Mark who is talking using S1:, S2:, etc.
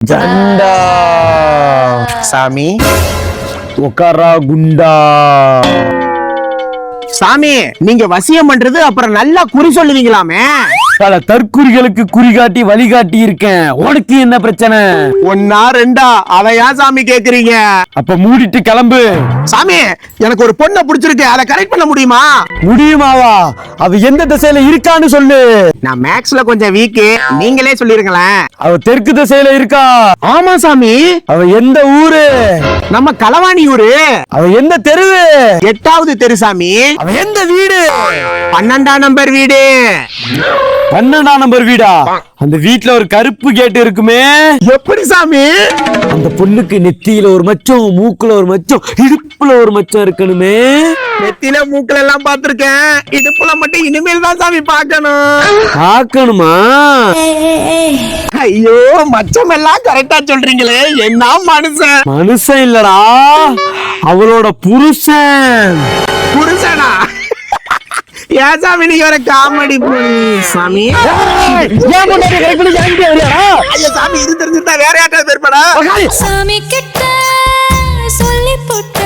S1: ஜண்டா
S2: சாமி
S1: ஒக்கரா குண்டா.
S2: சாமி நீங்க வசியம் பண்றது அப்புறம் நல்லா குறி சொல்லுவீங்களாமே.
S1: பல தற்குறிகளுக்கு குறிகாட்டி வழிகாட்டி இருக்கேன். உனக்கு என்ன பிரச்சனை?
S2: ஒன்னா ரெண்டா அதை ஏன் சாமி கேக்குறீங்க?
S1: அப்ப மூடிட்டு கிளம்பு.
S2: சாமி எனக்கு ஒரு பொண்ணை பிடிச்சிருக்கு, அதை கரெக்ட் பண்ண முடியுமா?
S1: முடியுமாவா? அவ எந்த திசையில இருக்கான்னு சொல்லு.
S2: நான் மேக்ஸ்ல கொஞ்சம் வீக்கு, நீங்களே சொல்லிருங்களேன்.
S1: அவ தெற்கு திசையில இருக்கா.
S2: ஆமா சாமி.
S1: அவ எந்த ஊரு?
S2: நம்ம களவாணி ஊரு.
S1: அவ எந்த தெருவு?
S2: 8வது தெரு சாமி.
S1: அவ எந்த வீடு?
S2: 12ஆம் நம்பர் வீடு.
S1: 12ஆம் நம்பர் வீடா? அந்த வீட்ல ஒரு கருப்பு கேட் இருக்குமே.
S2: எப்படி சாமி?
S1: அந்த பொண்ணுக்கு நெத்தியில ஒரு மச்சம், மூக்குல ஒரு மச்சம், இடுப்புல ஒரு மச்சம் இருக்கணுமே.
S2: நெத்தில மூக்குல எல்லாம் பாத்திருக்கேன், இடுப்புல மட்டும் இனிமேல் தான் சாமி பார்க்கணும்.
S1: பார்க்கணுமா?
S2: ஐயோ மச்சம் எல்லாம் கரெக்டா சொல்றீங்களே, என்ன மனுஷன்.
S1: மனுஷன் இல்லடா, அவளோட புருஷன்.
S2: புருஷனா? ஏன் சாமி நீங்க வர காமெடி சாமி? ஐயா சாமி இது தெரிஞ்சுட்டா வேற யார்ட்டாவது பேர்படா
S3: சாமி கிட்ட சொல்லி போட்டு